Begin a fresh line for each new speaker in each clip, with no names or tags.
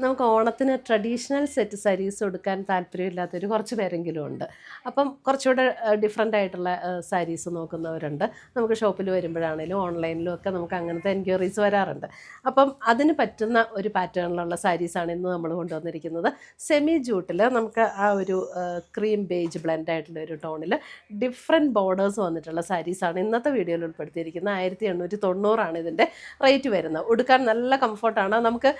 നമുക്ക് ഓണത്തിന് traditional set saris ഉടുക്കാൻ താല്പര്യമില്ലാത്തൊരു കുറച്ച് പേരെങ്കിലും ഉണ്ട്. അപ്പം കുറച്ചുകൂടെ ഡിഫറെൻ്റ് ആയിട്ടുള്ള സാരീസ് നോക്കുന്നവരുണ്ട്. നമുക്ക് ഷോപ്പിൽ വരുമ്പോഴാണേലും ഓൺലൈനിലും ഒക്കെ നമുക്ക് അങ്ങനത്തെ എൻക്വയറീസ് വരാറുണ്ട്. അപ്പം അതിന് പറ്റുന്ന ഒരു പാറ്റേണിലുള്ള സാരീസാണ് ഇന്ന് നമ്മൾ കൊണ്ടുവന്നിരിക്കുന്നത്. സെമി ജൂട്ടിൽ നമുക്ക് ആ ഒരു ക്രീം ബേജ് ബ്ലെൻഡ് ആയിട്ടുള്ള ഒരു ടോണിൽ ഡിഫറെൻറ്റ് ബോർഡേഴ്സ് വന്നിട്ടുള്ള സാരീസാണ് ഇന്നത്തെ വീഡിയോയിൽ ഉൾപ്പെടുത്തിയിരിക്കുന്നത്. 1890 ഇതിൻ്റെ റേറ്റ് വരുന്നത്. ഉടുക്കാൻ നല്ല കംഫർട്ടാണ്. നമുക്ക്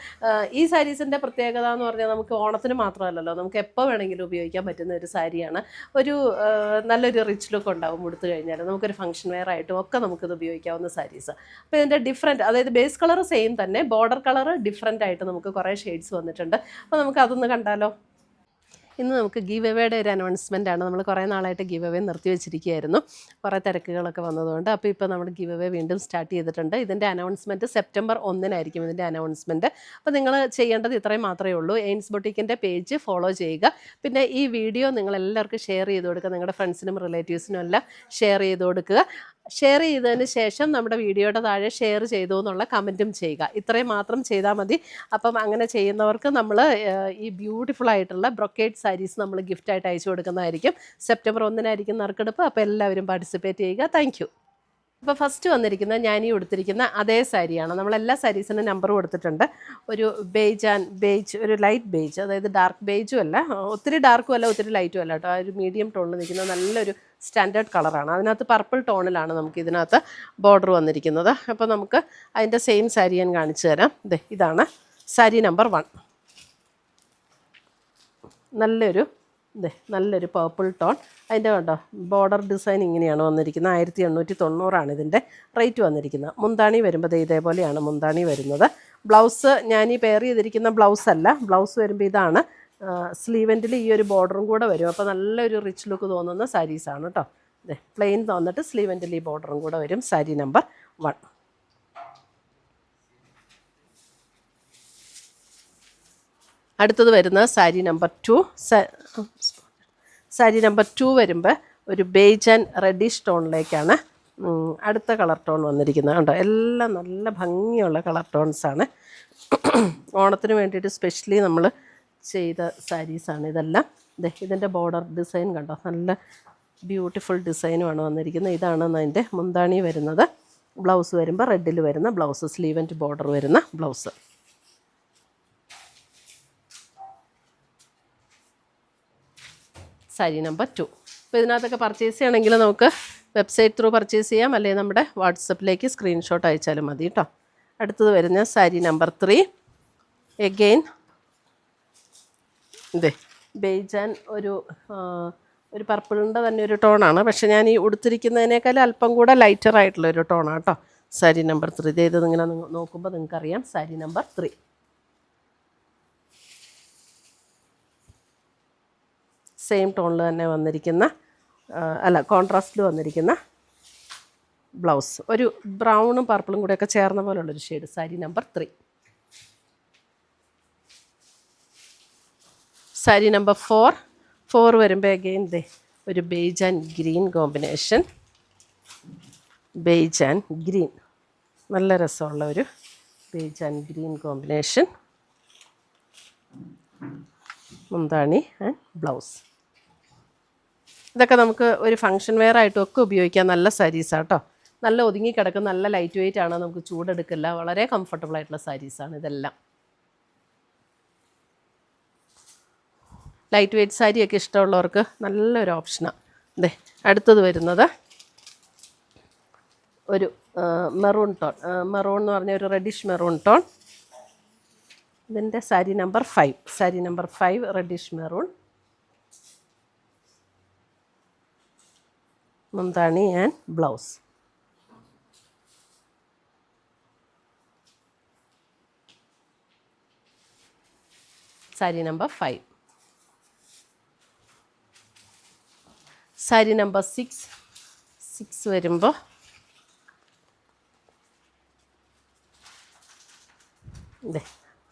ഈ സാരീസിൻ്റെ പ്രത്യേകത എന്ന് പറഞ്ഞാൽ നമുക്ക് ഓണത്തിന് മാത്രമല്ലല്ലോ, നമുക്ക് എപ്പോൾ വേണമെങ്കിലും ഉപയോഗിക്കാൻ പറ്റുന്ന ഒരു സാരിയാണ്. ഒരു നല്ലൊരു റിച്ച് ലുക്ക് ഉണ്ടാവും ഉടുത്തു കഴിഞ്ഞാൽ. നമുക്കൊരു ഫംഗ്ഷൻ വെയർ ആയിട്ടും ഒക്കെ നമുക്കിത് ഉപയോഗിക്കാവുന്ന സാരീസ്. അപ്പോൾ ഇതിൻ്റെ ഡിഫറെൻറ്റ്, അതായത് ബേസ് കളർ സെയിം തന്നെ, ബോർഡർ കളർ ഡിഫറെൻ്റ് ആയിട്ട് നമുക്ക് കുറേ ഷെയ്ഡ്സ് വന്നിട്ടുണ്ട്. അപ്പോൾ നമുക്ക് അതൊന്ന് കണ്ടാലോ. ഇന്ന് നമുക്ക് ഗീവ് എവേയുടെ ഒരു അനൗൺസ്മെൻറ്റാണ്. നമ്മൾ കുറേ നാളായിട്ട് ഗീവ് എവേ നിർത്തി വെച്ചിരിക്കുകയായിരുന്നു, കുറേ തിരക്കുകളൊക്കെ വന്നതുകൊണ്ട്. അപ്പോൾ ഇപ്പോൾ നമ്മൾ ഗീവ് എവേ വീണ്ടും സ്റ്റാർട്ട് ചെയ്തിട്ടുണ്ട്. ഇതിൻ്റെ അനൗൺസ്മെൻറ്റ് സെപ്റ്റംബർ 1 ഇതിൻ്റെ അനൗൺസ്മെൻറ്റ്. അപ്പോൾ നിങ്ങൾ ചെയ്യേണ്ടത് ഇത്രയും മാത്രമേ ഉള്ളൂ. എയിൻസ് ബൊട്ടീക്കിൻ്റെ പേജ് ഫോളോ ചെയ്യുക. പിന്നെ ഈ വീഡിയോ നിങ്ങളെല്ലാവർക്കും ഷെയർ ചെയ്ത് കൊടുക്കുക. നിങ്ങളുടെ ഫ്രണ്ട്സിനും റിലേറ്റീവ്സിനും എല്ലാം ഷെയർ ചെയ്ത് കൊടുക്കുക. ഷെയർ ചെയ്തതിന് ശേഷം നമ്മുടെ വീഡിയോയുടെ താഴെ ഷെയർ ചെയ്തു എന്നുള്ള കമൻറ്റും ചെയ്യുക. ഇത്രയും മാത്രം ചെയ്താൽ മതി. അപ്പം അങ്ങനെ ചെയ്യുന്നവർക്ക് നമ്മൾ ഈ ബ്യൂട്ടിഫുൾ ആയിട്ടുള്ള ബ്രൊക്കേഡ് സാരീസ് നമ്മൾ ഗിഫ്റ്റായിട്ട് അയച്ചു കൊടുക്കുന്നതായിരിക്കും. സെപ്റ്റംബർ 1 നറുക്കെടുപ്പ്. അപ്പോൾ എല്ലാവരും പാർട്ടിസിപ്പേറ്റ് ചെയ്യുക. Thank you. ഇപ്പോൾ ഫസ്റ്റ് വന്നിരിക്കുന്നത് ഞാൻ ഈ ഉടുത്തിരിക്കുന്ന അതേ സാരിയാണ്. നമ്മളെല്ലാ സാരീസിനും നമ്പർ കൊടുത്തിട്ടുണ്ട്. ഒരു ബേജ് ആൻഡ് ബേജ്, ഒരു ലൈറ്റ് ബേജ്, അതായത് ഡാർക്ക് ബേജും അല്ല, ഒത്തിരി ഡാർക്കും അല്ല, ഒത്തിരി ലൈറ്റും അല്ല കേട്ടോ. ആ ഒരു മീഡിയം ടോണിൽ നിൽക്കുന്ന നല്ലൊരു സ്റ്റാൻഡേർഡ് കളറാണ്. അതിനകത്ത് പർപ്പിൾ ടോണിലാണ് നമുക്ക് ഇതിനകത്ത് ബോർഡർ വന്നിരിക്കുന്നത്. അപ്പോൾ നമുക്ക് അതിൻ്റെ സെയിം സാരി ഞാൻ കാണിച്ചു തരാം. ഇതാണ് സാരി നമ്പർ 1. നല്ലൊരു പർപ്പിൾ ടോൺ. അതിൻ്റെ കണ്ടോ ബോർഡർ ഡിസൈൻ ഇങ്ങനെയാണ് വന്നിരിക്കുന്നത്. 1890 ഇതിൻ്റെ റേറ്റ് വന്നിരിക്കുന്നത്. മുന്താണി വരുമ്പോൾ ഇതേപോലെയാണ് മുന്താണി വരുന്നത്. ബ്ലൗസ് ഞാൻ ഈ പെയർ ചെയ്തിരിക്കുന്ന ബ്ലൗസ് അല്ല, ബ്ലൗസ് വരുമ്പോൾ ഇതാണ്. സ്ലീവെൻറ്റിൽ ഈ ഒരു ബോർഡറും കൂടെ വരും. അപ്പോൾ നല്ലൊരു റിച്ച് ലുക്ക് തോന്നുന്ന സാരീസാണ് കേട്ടോ. പ്ലെയിൻ തോന്നിട്ട് സ്ലീവെൻറ്റിൽ ഈ ബോർഡറും കൂടെ വരും. സാരി നമ്പർ 1. അടുത്തത് വരുന്നത് സാരി നമ്പർ 2. സാരി നമ്പർ 2 വരുമ്പോൾ ഒരു ബേജ് ആൻഡ് റെഡിഷ് ടോണിലേക്കാണ് അടുത്ത കളർ ടോൺ വന്നിരിക്കുന്നത്. കണ്ടോ, എല്ലാം നല്ല ഭംഗിയുള്ള കളർ ടോൺസാണ്. ഓണത്തിന് വേണ്ടിയിട്ട് സ്പെഷ്യലി നമ്മൾ ചെയ്ത സാരീസാണ് ഇതെല്ലാം. ഇതിൻ്റെ ബോർഡർ ഡിസൈൻ കണ്ടോ, നല്ല ബ്യൂട്ടിഫുൾ ഡിസൈനുമാണ് വന്നിരിക്കുന്നത്. ഇതാണ് അതിൻ്റെ മുന്താണി വരുന്നത്. ബ്ലൗസ് വരുമ്പോൾ റെഡിൽ വരുന്ന ബ്ലൗസ്, സ്ലീവൻറ്റ് ബോർഡർ വരുന്ന ബ്ലൗസ്. സാരി നമ്പർ 2. അപ്പോൾ ഇതിനകത്തൊക്കെ പർച്ചേസ് ചെയ്യണമെങ്കിൽ നമുക്ക് വെബ്സൈറ്റ് ത്രൂ പർച്ചേസ് ചെയ്യാം, അല്ലെങ്കിൽ നമ്മുടെ വാട്സപ്പിലേക്ക് സ്ക്രീൻഷോട്ട് അയച്ചാലും മതി കേട്ടോ. അടുത്തത് വരുന്ന sari number 3. Again beige and ഒരു പർപ്പിളിൻ്റെ തന്നെ ഒരു ടോണാണ്. പക്ഷേ ഞാൻ ഈ ഉടുത്തിരിക്കുന്നതിനേക്കാൾ അല്പം കൂടെ ലൈറ്റർ ആയിട്ടുള്ളൊരു ടോണാണ് കേട്ടോ. സാരി നമ്പർ 3. ഇത് ഇങ്ങനെ നോക്കുമ്പോൾ നിങ്ങൾക്കറിയാം. സാരി നമ്പർ 3. സെയിം ടോണിൽ തന്നെ വന്നിരിക്കുന്ന, കോൺട്രാസ്റ്റിൽ വന്നിരിക്കുന്ന ബ്ലൗസ്. ഒരു ബ്രൗണും പർപ്പിളും കൂടെയൊക്കെ ചേർന്ന പോലുള്ളൊരു shade. Sari number 3. Sari number 4 വരുമ്പോൾ അഗെയിൻ ഒരു beige and green combination. Beige and green, നല്ല രസമുള്ള ഒരു ബേജ് ആൻഡ് ഗ്രീൻ കോമ്പിനേഷൻ. മുന്താണി ആൻഡ് ബ്ലൗസ്. ഇതൊക്കെ നമുക്ക് ഒരു ഫംഗ്ഷൻ വെയർ ആയിട്ടും ഒക്കെ ഉപയോഗിക്കാം. നല്ല സാരീസാണ് കേട്ടോ. നല്ല ഒതുങ്ങിക്കിടക്കും, നല്ല ലൈറ്റ് വെയിറ്റ് ആണ്, നമുക്ക് ചൂടെടുക്കില്ല. വളരെ കംഫർട്ടബിൾ ആയിട്ടുള്ള സാരീസാണ് ഇതെല്ലാം. ലൈറ്റ് വെയിറ്റ് സാരിയൊക്കെ ഇഷ്ടമുള്ളവർക്ക് നല്ലൊരു ഓപ്ഷനാണ്. അടുത്തത് വരുന്നത് ഒരു മെറൂൺ ടോൺ. മെറൂൺ എന്ന് പറഞ്ഞ ഒരു റെഡിഷ് മെറൂൺ ടോൺ. ഇതിൻ്റെ sari number 5. Sari number 5 reddish maroon. മുന്താണി and blouse. Sari number 5. Sari number 6 വരുമ്പോൾ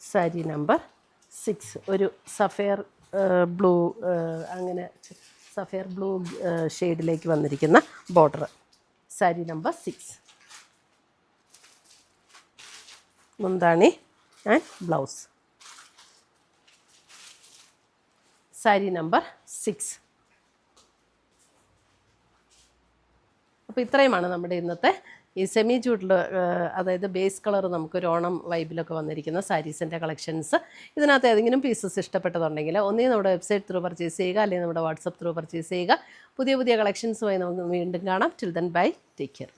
സാരി നമ്പർ 6 ഒരു സഫയർ ബ്ലൂ, അങ്ങനെ സഫയർ ബ്ലൂ ഷെയ്ഡിലേക്ക് വന്നിരിക്കുന്ന ബോർഡർ. സാരി നമ്പർ 6. മുന്താണി ആൻഡ് ബ്ലൗസ്. സാരി നമ്പർ 6. അപ്പോൾ ഇത്രയുമാണ് നമ്മുടെ ഇന്നത്തെ ഈ സെമി ജൂട്ടിൽ, അതായത് ബേസ് കളർ നമുക്കൊരു ഓണം വൈബിലൊക്കെ വന്നിരിക്കുന്ന സാരീസിൻ്റെ കളക്ഷൻസ്. ഇതിനകത്ത് ഏതെങ്കിലും പീസസ് ഇഷ്ടപ്പെട്ടതുണ്ടെങ്കിൽ ഒന്നേ നമ്മുടെ വെബ്സൈറ്റ് ത്രൂ പർച്ചേസ് ചെയ്യുക, അല്ലെങ്കിൽ നമ്മുടെ വാട്സപ്പ് ത്രൂ പർച്ചേസ് ചെയ്യുക. പുതിയ പുതിയ കളക്ഷൻസുമായി നമുക്ക് വീണ്ടും കാണാം. Till then bye, take care.